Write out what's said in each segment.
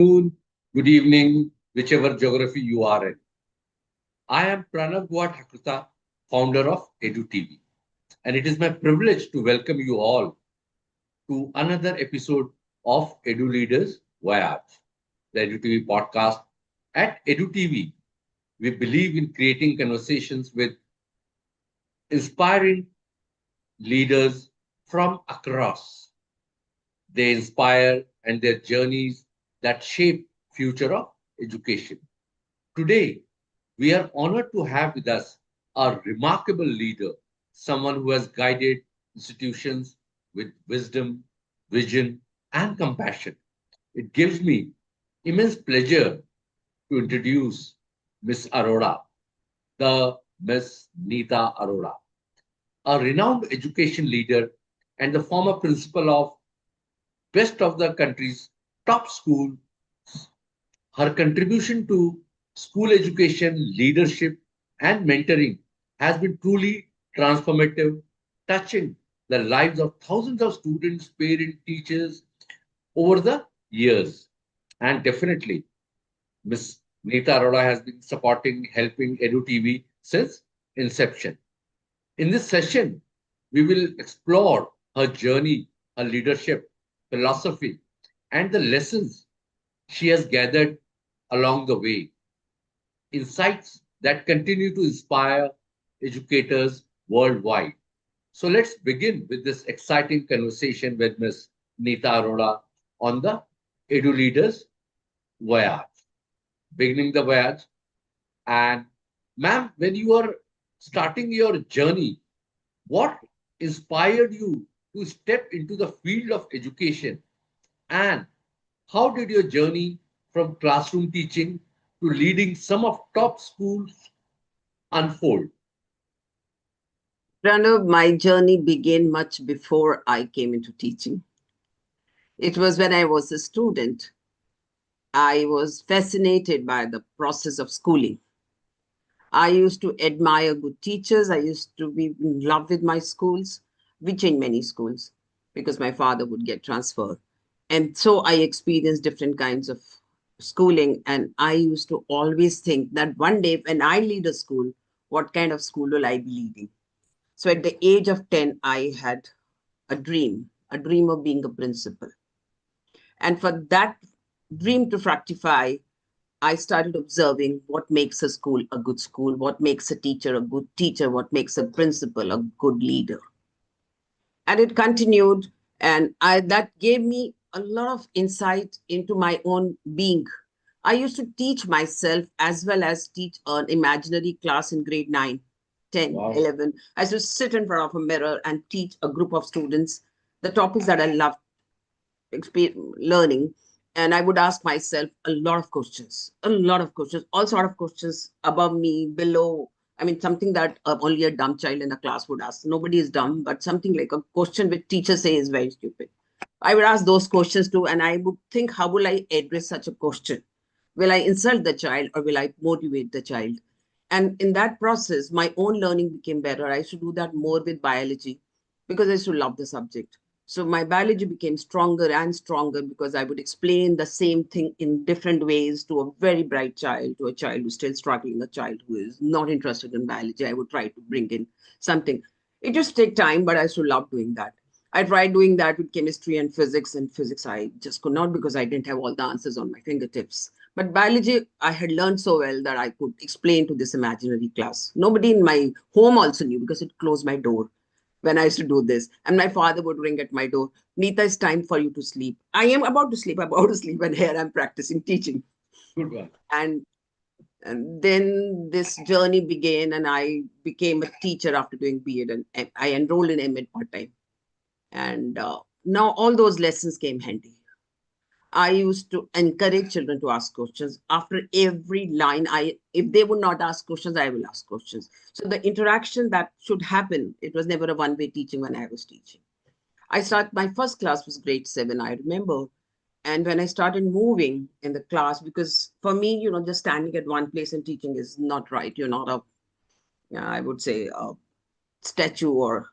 Good evening, whichever geography you are in. I am Pranav Thakurta, founder of EduTV, and it is my privilege to welcome you all to another episode of Edu Leaders Voyage, the EduTV podcast. At EduTV, we believe in creating conversations with inspiring leaders from across. They inspire and their journeys that shape future of education. Today, we are honored to have with us a remarkable leader, someone who has guided institutions with wisdom, vision, and compassion. It gives me immense pleasure to introduce Miss Arora, the Miss Nita Arora, a renowned education leader and the former principal of best of the country's top school. Her contribution to school education, leadership, and mentoring has been truly transformative, touching the lives of thousands of students, parents, teachers over the years. And definitely, Ms. Nita Arora has been supporting, helping EduTV since inception. In this session, we will explore her journey, her leadership, philosophy, and the lessons she has gathered along the way, insights that continue to inspire educators worldwide. So let's begin with this exciting conversation with Ms. Nita Arora on the Edu Leaders Voyage. Beginning the voyage. And ma'am, when you are starting your journey, what inspired you to step into the field of education? And how did your journey from classroom teaching to leading some of top schools unfold? Pranav, my journey began much before I came into teaching. It was when I was a student. I was fascinated by the process of schooling. I used to admire good teachers. I used to be in love with my schools. We changed many schools because my father would get transferred. And so I experienced different kinds of schooling. And I used to always think that one day when I lead a school, what kind of school will I be leading? So at the age of 10, I had a dream of being a principal. And for that dream to fructify, I started observing what makes a school a good school, what makes a teacher a good teacher, what makes a principal a good leader. And it continued, and that gave me a lot of insight into my own being. I used to teach myself as well as teach an imaginary class in grade 9, 10, Wow. 11. I used to sit in front of a mirror and teach a group of students the topics that I loved learning. And I would ask myself a lot of questions, all sort of questions above me, below. I mean, something that only a dumb child in a class would ask. Nobody is dumb, but something like a question which teachers say is very stupid. I would ask those questions too, and I would think, how will I address such a question? Will I insult the child or will I motivate the child? And in that process, my own learning became better. I should do that more with biology because I used to love the subject. So my biology became stronger and stronger because I would explain the same thing in different ways to a very bright child, to a child who's still struggling, a child who is not interested in biology. I would try to bring in something. It just take time, but I used to love doing that. I tried doing that with chemistry and physics. And physics, I just could not because I didn't have all the answers on my fingertips. But biology, I had learned so well that I could explain to this imaginary class. Nobody in my home also knew because it closed my door when I used to do this. And my father would ring at my door. Nita, it's time for you to sleep. I am about to sleep, about to sleep, and here I'm practicing teaching. Good one. And, and then this journey began, and I became a teacher after doing B.Ed, and I enrolled in M.Ed part time. And now all those lessons came handy. I used to encourage children to ask questions. After every line, if they would not ask questions, I will ask questions. So the interaction that should happen, it was never a one-way teaching when I was teaching. My first class was grade 7, I remember. And when I started moving in the class, because for me, just standing at one place and teaching is not right. You're not I would say, a statue or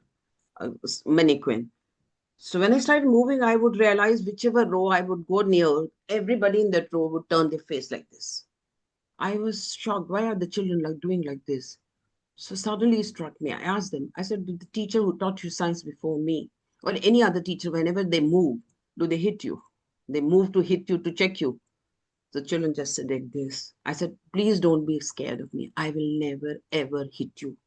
a mannequin. So when I started moving, I would realize whichever row I would go near, everybody in that row would turn their face like this. I was shocked. Why are the children like doing like this? So suddenly it struck me. I asked them, I said, did the teacher who taught you science before me or any other teacher, whenever they move, do they hit you? They move to hit you, to check you. The children just said like this. I said, please don't be scared of me. I will never, ever hit you.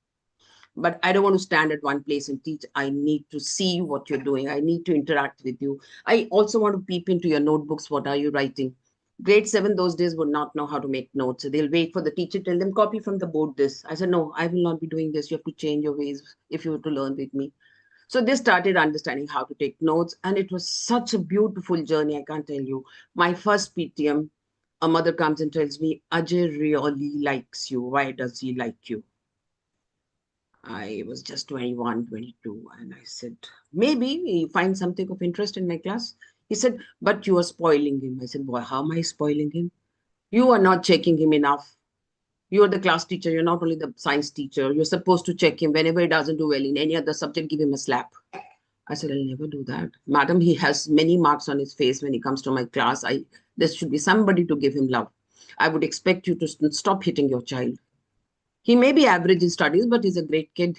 But I don't want to stand at one place and teach. I need to see what you're doing. I need to interact with you. I also want to peep into your notebooks. What are you writing? Grade 7 those days would not know how to make notes. So they'll wait for the teacher, tell them, copy from the board this. I said, no, I will not be doing this. You have to change your ways if you were to learn with me. So they started understanding how to take notes. And it was such a beautiful journey. I can't tell you. My first PTM, a mother comes and tells me, Ajay really likes you. Why does he like you? I was just 21, 22, and I said, maybe he finds something of interest in my class. He said, but you are spoiling him. I said, boy, how am I spoiling him? You are not checking him enough. You are the class teacher. You're not only the science teacher. You're supposed to check him whenever he doesn't do well in any other subject, give him a slap. I said, I'll never do that. Madam, he has many marks on his face when he comes to my class. There should be somebody to give him love. I would expect you to stop hitting your child. He may be average in studies, but he's a great kid.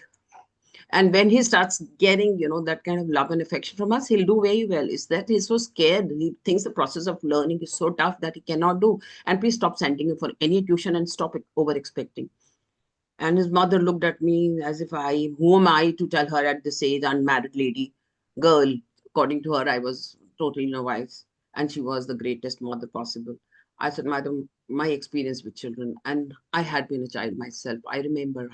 And when he starts getting, that kind of love and affection from us, he'll do very well. Is that he's so scared. He thinks the process of learning is so tough that he cannot do. And please stop sending him for any tuition and stop it over expecting. And his mother looked at me as if who am I to tell her at this age, unmarried lady, girl. According to her, I was totally novice. And she was the greatest mother possible. I said, Madam, my experience with children, and I had been a child myself. I remember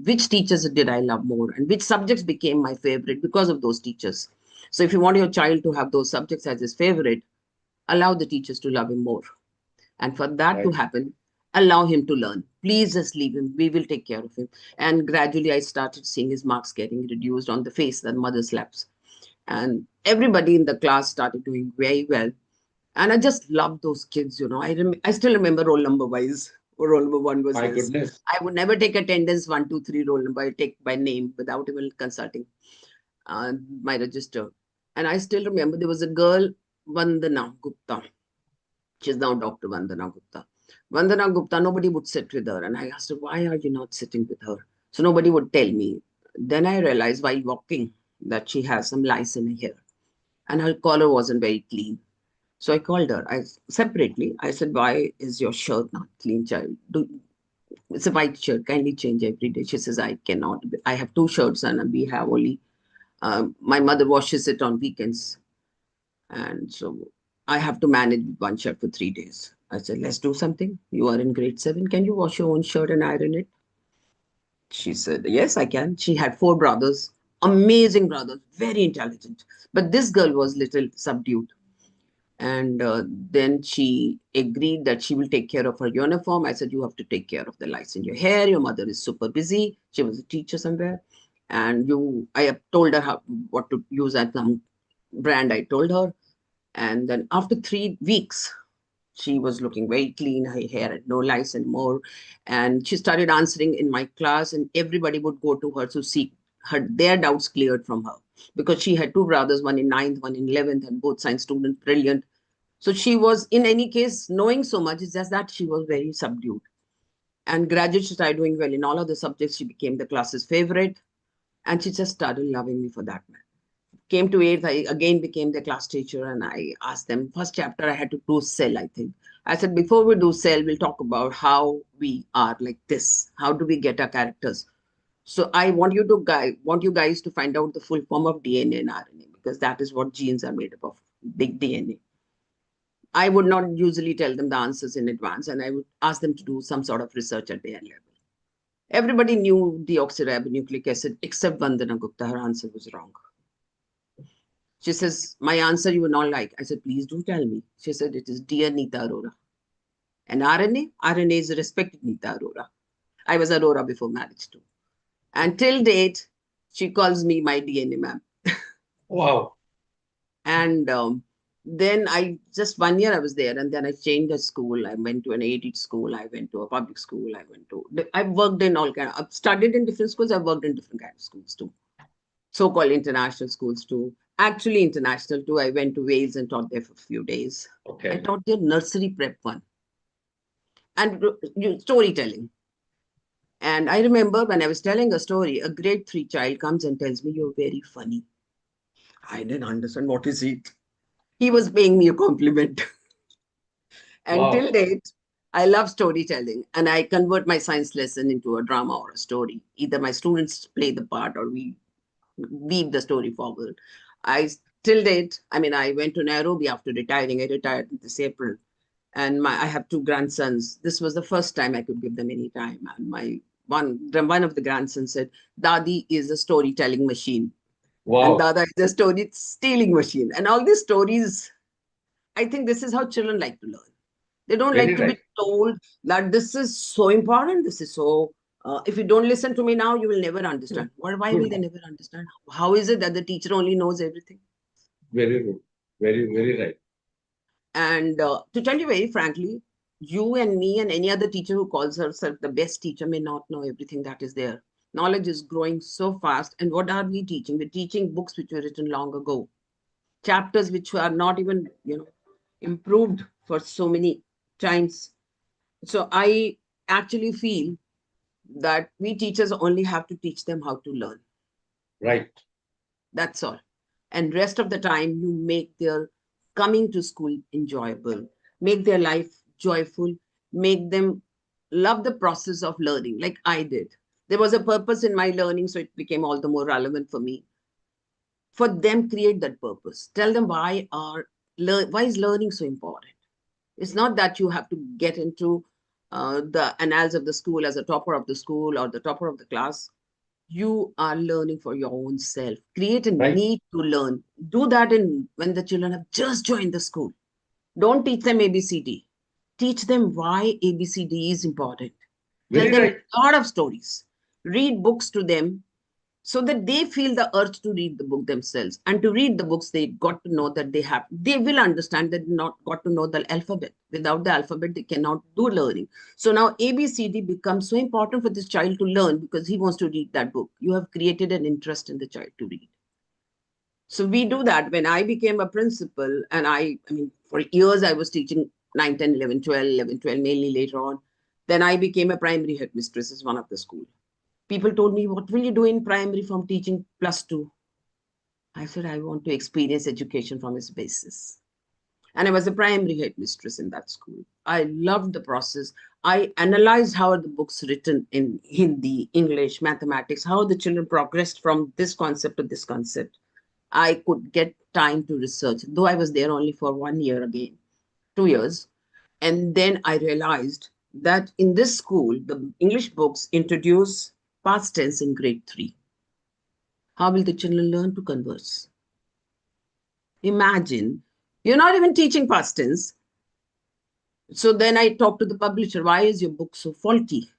which teachers did I love more and which subjects became my favorite because of those teachers. So if you want your child to have those subjects as his favorite, allow the teachers to love him more. And for that to Right. happen, allow him to learn. Please just leave him. We will take care of him. And gradually, I started seeing his marks getting reduced on the face that mother slaps. And everybody in the class started doing very well. And I just loved those kids, I still remember roll number wise. Roll number one was My this. goodness. I would never take attendance 1, 2, 3 roll number. I take by name without even consulting my register. And I still remember there was a girl, Vandana Gupta. She's now Dr. Vandana Gupta. Vandana Gupta, nobody would sit with her. And I asked her, why are you not sitting with her? So nobody would tell me. Then I realized while walking that she has some lice in her hair and her collar wasn't very clean. So I called her. Separately, I said, why is your shirt not clean, child? It's a white shirt. Kindly change every day. She says, I cannot. I have two shirts and we have only, my mother washes it on weekends. And so I have to manage with one shirt for 3 days. I said, let's do something. You are in grade 7. Can you wash your own shirt and iron it? She said, yes, I can. She had 4 brothers, amazing brothers, very intelligent. But this girl was little subdued. And then she agreed that she will take care of her uniform. I said, you have to take care of the lights in your hair. Your mother is super busy. She was a teacher somewhere. And I have told her what to use at some brand. I told her. And then after 3 weeks, she was looking very clean. Her hair had no lice anymore. And she started answering in my class, and everybody would go to her to see their doubts cleared from her. Because she had 2 brothers, one in ninth, one in 11th, and both science students, brilliant. So she was, in any case, knowing so much. It's just that she was very subdued. And gradually, she started doing well in all of the subjects. She became the class's favorite. And she just started loving me for that. Came to 8th, I again became the class teacher and I asked them, first chapter I had to do cell, I think. I said, before we do cell, we'll talk about how we are like this. How do we get our characters? So I want you guys to find out the full form of DNA and RNA because that is what genes are made up of, big DNA. I would not usually tell them the answers in advance and I would ask them to do some sort of research at their level. Everybody knew deoxyribonucleic acid except Vandana Gupta. Her answer was wrong. She says, my answer you will not like. I said, please do tell me. She said, it is dear Nita Arora. And RNA? RNA is respected Nita Arora. I was Arora before marriage too. And till date, she calls me my DNA ma'am. Wow. And then just 1 year I was there and then I changed the school. I went to an aided school. I went to a public school. I've worked in I've studied in different schools. I've worked in different kinds of schools too. So-called international schools too. Actually, international too. I went to Wales and taught there for a few days. I Okay. taught their nursery prep one and storytelling. And I remember when I was telling a story, a grade three child comes and tells me, "You're very funny." I didn't understand what is it. He was paying me a compliment. And till Wow. date, I love storytelling and I convert my science lesson into a drama or a story. Either my students play the part or we weave the story forward. I till date, I mean, I went to Nairobi after retiring. I retired this April, and I have two grandsons. This was the first time I could give them any time. And my one of the grandsons said, "Dadi is a storytelling machine, and Wow. Dada is a story stealing machine." And all these stories, I think this is how children like to learn. They don't Very like to right. be told that this is so important. This is so. If you don't listen to me now, you will never understand. Why will Good. they never understand? How is it that the teacher only knows everything? Very good. Very, very right. And to tell you very frankly, you and me and any other teacher who calls herself the best teacher may not know everything that is there. Knowledge is growing so fast. And what are we teaching? We're teaching books which were written long ago, chapters which are not even, improved for so many times. So I actually feel that we teachers only have to teach them how to learn. Right. That's all. And rest of the time, you make their coming to school enjoyable, make their life joyful, make them love the process of learning, like I did. There was a purpose in my learning, so it became all the more relevant for me. For them, create that purpose. Tell them why is learning so important. It's not that you have to get into the annals of the school as a topper of the school or the topper of the class. You are learning for your own self. Create a Right. need to learn. Do that in when the children have just joined the school. Don't teach them ABCD. Teach them why ABCD is important. Tell Very them right. a lot of stories. Read books to them so that they feel the urge to read the book themselves. And to read the books, they got to know that they will understand that not got to know the alphabet. Without the alphabet, they cannot do learning. So now ABCD becomes so important for this child to learn because he wants to read that book. You have created an interest in the child to read. So we do that. When I became a principal, and I mean, for years I was teaching 9, 10, 11, 12, 11, 12, mainly later on. Then I became a primary headmistress as one of the school. People told me, "What will you do in primary from teaching plus two?" I said, "I want to experience education from its basis." And I was a primary headmistress in that school. I loved the process. I analyzed how are the books written in Hindi, English, mathematics, how the children progressed from this concept to this concept. I could get time to research, though I was there only for 1 year again, 2 years. And then I realized that in this school, the English books introduce past tense in grade three. How will the children learn to converse? Imagine you're not even teaching past tense. So then I talked to the publisher, "Why is your book so faulty?"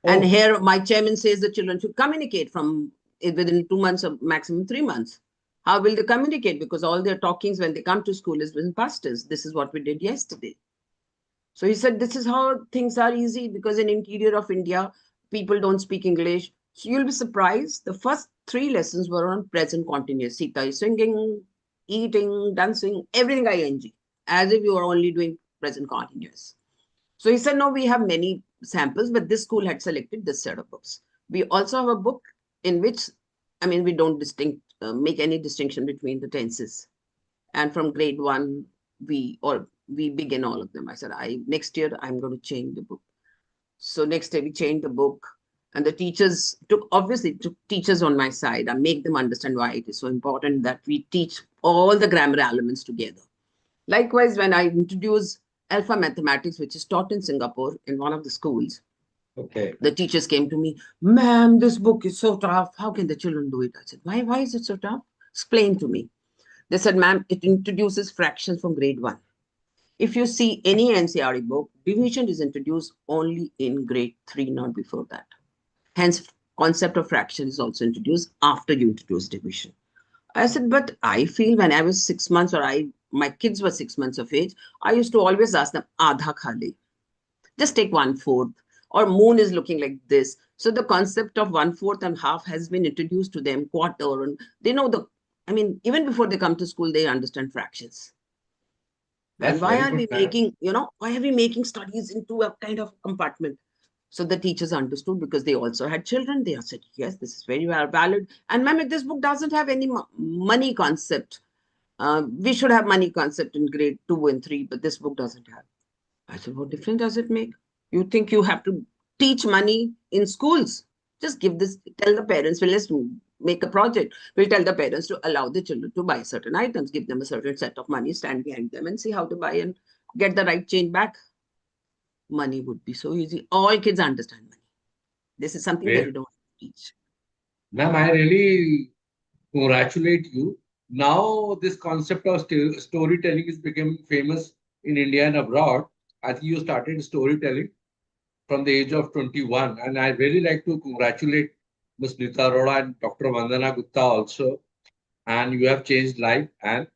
And Oh, here my chairman says the children should communicate from within 2 months or maximum 3 months. How will they communicate? Because all their talkings when they come to school is in past tense. This is what we did yesterday. So he said, this is how things are easy because in interior of India, people don't speak English. So you'll be surprised. The first three lessons were on present continuous. Sita is singing, eating, dancing, everything ing, as if you are only doing present continuous. So he said, no, we have many samples, but this school had selected this set of books. We also have a book in which, I mean, we don't make any distinction between the tenses. And from grade one, we begin all of them. I said, I next year I'm going to change the book. So next day we changed the book, and the teachers took teachers on my side and make them understand why it is so important that we teach all the grammar elements together. Likewise, when I introduced alpha mathematics, which is taught in Singapore in one of the schools, okay. the teachers came to me, "Ma'am, this book is so tough. How can the children do it?" I said, why is it so tough? Explain to me. They said, "Ma'am, it introduces fractions from grade one. If you see any NCRE book, division is introduced only in grade three, not before that. Hence, concept of fraction is also introduced after you introduce division." I said, "But I feel when I was 6 months or my kids were 6 months of age, I used to always ask them, Adha khali, just take 1/4, or moon is looking like this." So the concept of 1/4 and half has been introduced to them, quarter, and they know the I mean, even before they come to school, they understand fractions. And That's why very are good, we ma'am. making, why are we making studies into a kind of compartment? So the teachers understood because they also had children. They said, yes, this is very valid. And ma'am, if this book doesn't have any money concept, we should have money concept in grade 2 and 3, but this book doesn't have. I said, what difference does it make? You think you have to teach money in schools? Just give this, tell the parents, well, let's make a project. We'll tell the parents to allow the children to buy certain items, give them a certain set of money, stand behind them and see how to buy and get the right change back. Money would be so easy. All kids understand money. This is something that Where, you don't teach. ma'am, I really congratulate you. Now, this concept of storytelling is becoming famous in India and abroad. I think you started storytelling from the age of 21. And I really like to congratulate Ms. Nita Arora and Dr. Vandana Gupta also. And you have changed life. And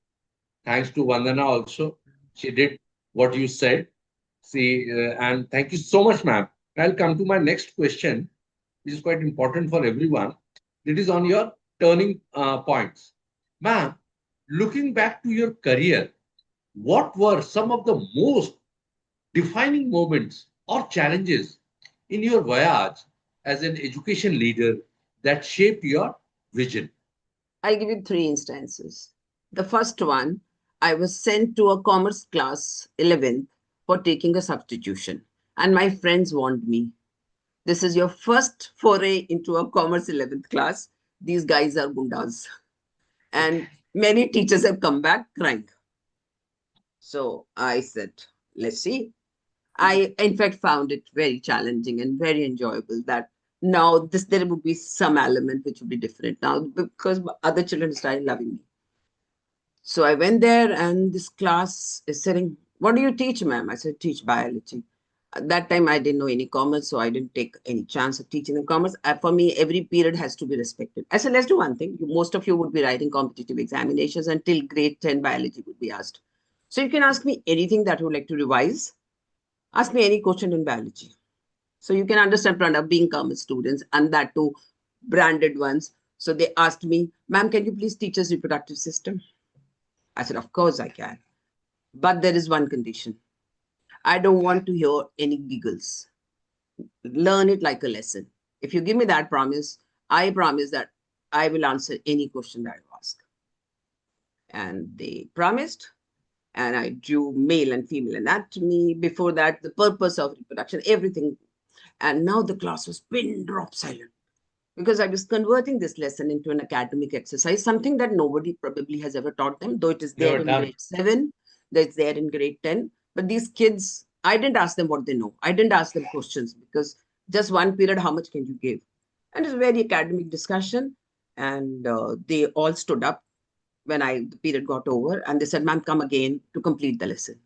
thanks to Vandana also, she did what you said. See, and thank you so much, ma'am. I'll come to my next question, which is quite important for everyone. It is on your turning points. Ma'am, looking back to your career, what were some of the most defining moments or challenges in your voyage as an education leader that shaped your vision? I'll give you three instances. The first one, I was sent to a commerce class 11th for taking a substitution. And my friends warned me, this is your first foray into a commerce 11th class. These guys are gundas. And many teachers have come back crying. So I said, let's see. I, in fact, found it very challenging and very enjoyable that now this there would be some element which would be different now because other children started loving me. So I went there and this class is saying, what do you teach, ma'am? I said, teach biology. At that time, I didn't know any commerce, so I didn't take any chance of teaching them commerce. For me, every period has to be respected. I said, let's do one thing. Most of you would be writing competitive examinations until grade 10 biology would be asked. So you can ask me anything that you would like to revise. Ask me any question in biology. So you can understand Pranab being commerce students and that too branded ones. So they asked me, ma'am, can you please teach us reproductive system? I said, of course I can. But there is one condition. I don't want to hear any giggles. Learn it like a lesson. If you give me that promise, I promise that I will answer any question that you ask. And they promised. And I drew male and female anatomy. Before that, the purpose of reproduction, everything. And now the class was pin drop silent because I was converting this lesson into an academic exercise, something that nobody probably has ever taught them, though it is there Never in done. grade 7, that's there in grade 10. But these kids, I didn't ask them what they know. I didn't ask them questions because just one period, how much can you give? And it's a very academic discussion. And they all stood up when the period got over and they said, ma'am, come again to complete the lesson.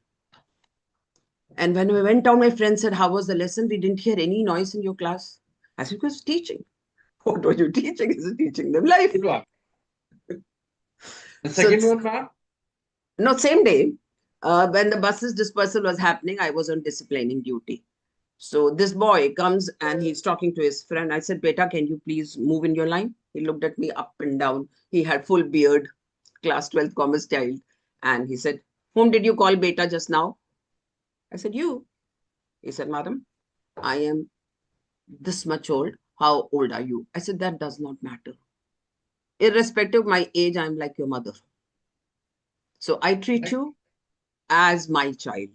And when we went down, my friend said, how was the lesson? We didn't hear any noise in your class. I said, because teaching. What were you teaching? Is it teaching them life? Good one. The So, second one, ma'am? no, same day, when the buses dispersal was happening, I was on disciplining duty. So this boy comes and he's talking to his friend. I said, Beta, can you please move in your line? He looked at me up and down. He had full beard, class 12th commerce child. And he said, whom did you call Beta just now? I said, you. He said, madam, I am this much old. How old are you? I said, that does not matter. Irrespective of my age, I'm like your mother. So I treat Right. you as my child,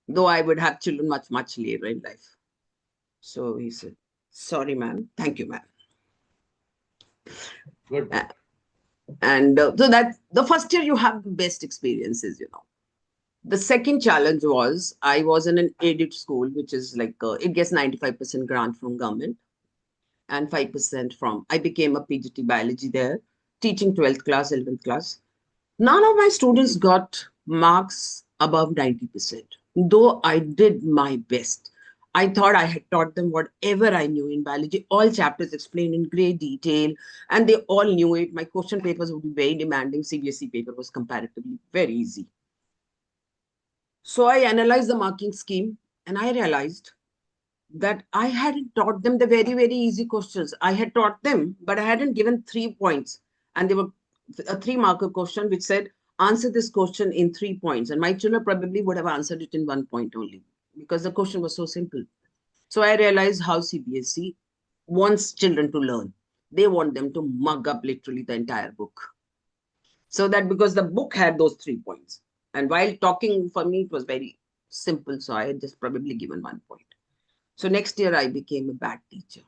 though I would have children much, much later in life. So he said, sorry, ma'am. Thank you, ma'am. Good. Uh, And so that the first year you have the best experiences. The second challenge was I was in an aided school, which is like it gets 95% grant from government and 5% from. I became a PGT biology there, teaching 12th class, 11th class. None of my students got marks above 90%, though I did my best. I thought I had taught them whatever I knew in biology, all chapters explained in great detail, and they all knew it. My question papers would be very demanding. CBSE paper was comparatively very easy. So I analyzed the marking scheme and I realized that I hadn't taught them the very, very easy questions. I had taught them, but I hadn't given 3 points. And they were a 3 marker question which said, answer this question in 3 points. And my children probably would have answered it in 1 point only because the question was so simple. So I realized how CBSE wants children to learn. They want them to mug up literally the entire book. So that because the book had those 3 points. And while talking for me, it was very simple. So I had just probably given 1 point. So next year, I became a bad teacher.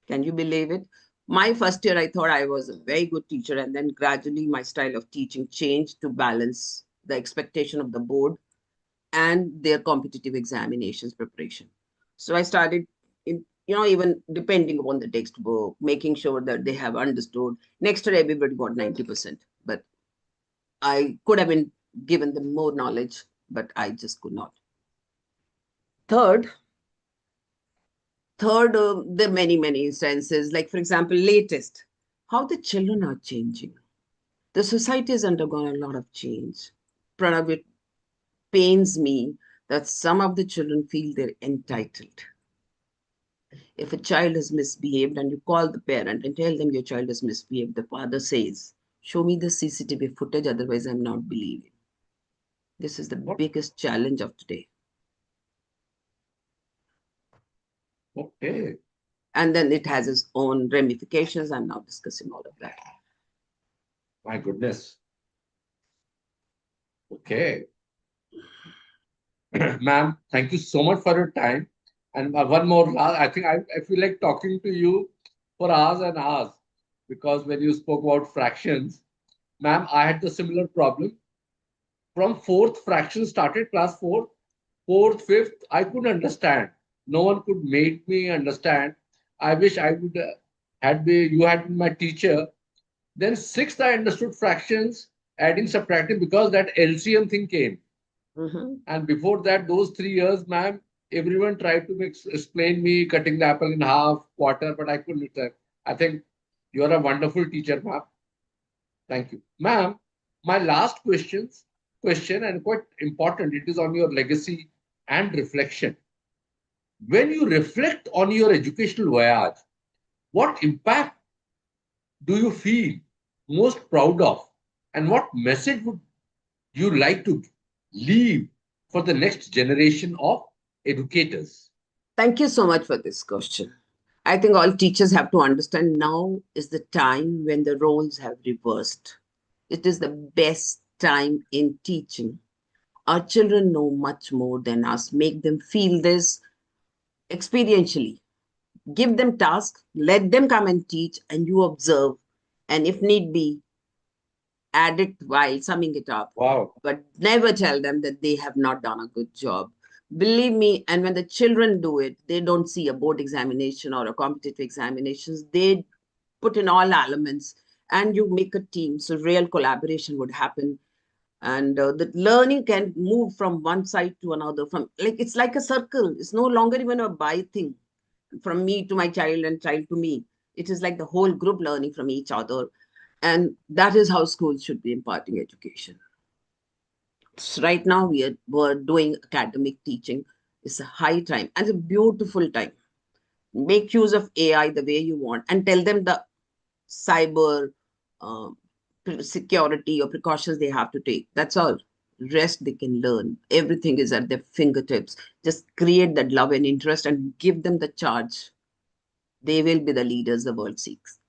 Can you believe it? My first year, I thought I was a very good teacher. And then gradually, my style of teaching changed to balance the expectation of the board and their competitive examinations preparation. So I started, even depending upon the textbook, making sure that they have understood. Next year, everybody got 90%. But I could have been given them more knowledge, but I just could not. Third, there are many, many instances, like, for example, latest, how the children are changing. The society has undergone a lot of change. Pranav, it pains me that some of the children feel they're entitled. If a child has misbehaved and you call the parent and tell them your child has misbehaved, the father says, show me the CCTV footage, otherwise I'm not believing. This is the What? biggest challenge of today. Okay. And then it has its own ramifications. I'm not discussing all of that. My goodness. Okay. Ma'am, thank you so much for your time. And one more, I think I feel like talking to you for hours and hours because when you spoke about fractions, ma'am, I had the similar problem. From fourth fraction started, class fourth, fifth, I couldn't understand. No one could make me understand. I wish I would had be you had been my teacher. Then sixth, I understood fractions, adding, subtracting because that LCM thing came. Mhm. And before that, those 3 years, ma'am, everyone tried to explain me cutting the apple in half, quarter, but I couldn't. I think you're a wonderful teacher, ma'am. Thank you. Ma'am, my last question and quite important, it is on your legacy and reflection. When you reflect on your educational voyage, what impact do you feel most proud of? And what message would you like to leave for the next generation of educators? Thank you so much for this question. I think all teachers have to understand now is the time when the roles have reversed. It is the best time in teaching. Our children know much more than us. Make them feel this experientially. Give them tasks, let them come and teach, and you observe. And if need be, add it while summing it up, Wow. but never tell them that they have not done a good job. Believe me, and when the children do it, they don't see a board examination or a competitive examinations. They put in all elements and you make a team. So real collaboration would happen. And the learning can move from one side to another. From like it's like a circle. It's no longer even a by thing from me to my child and child to me. It is like the whole group learning from each other. And that is how schools should be imparting education. So right now, we're doing academic teaching. It's a high time and it's a beautiful time. Make use of AI the way you want and tell them the cyber um, security or precautions they have to take. That's all. Rest they can learn. Everything is at their fingertips. Just create that love and interest and give them the charge. They will be the leaders the world seeks.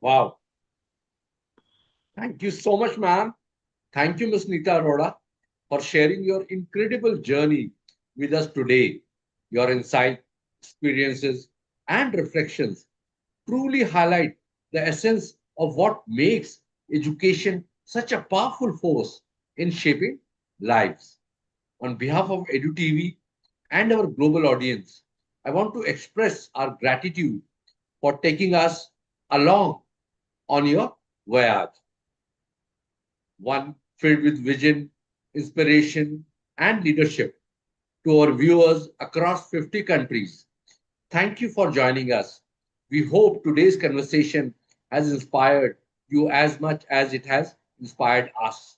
Wow. Thank you so much, ma'am. Thank you, Ms. Nita Arora, for sharing your incredible journey with us today. Your insight, experiences, and reflections truly highlight the essence of what makes education such a powerful force in shaping lives. On behalf of EduTV and our global audience, I want to express our gratitude for taking us along on your voyage, one filled with vision, inspiration, and leadership. To our viewers across 50 countries, thank you for joining us. We hope today's conversation has inspired you as much as it has inspired us.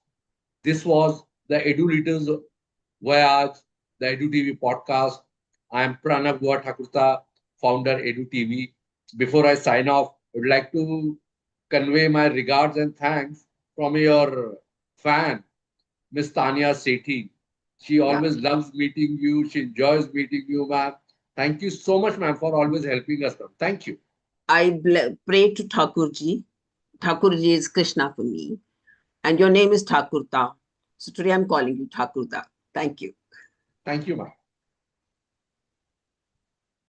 This was the Edu Leaders Voyage, the Edu TV podcast. I am Pranav Thakurta, founder Edu TV. Before I sign off, I would like to convey my regards and thanks from your fan, Miss Tanya Sethi. She Yeah. always loves meeting you. She enjoys meeting you, ma'am. Thank you so much, ma'am, for always helping us, ma'am. Thank you. Pray to Thakurji. Thakurji is Krishna for me. And your name is Thakurta. So today I'm calling you Thakurta. Thank you. Thank you, ma'am.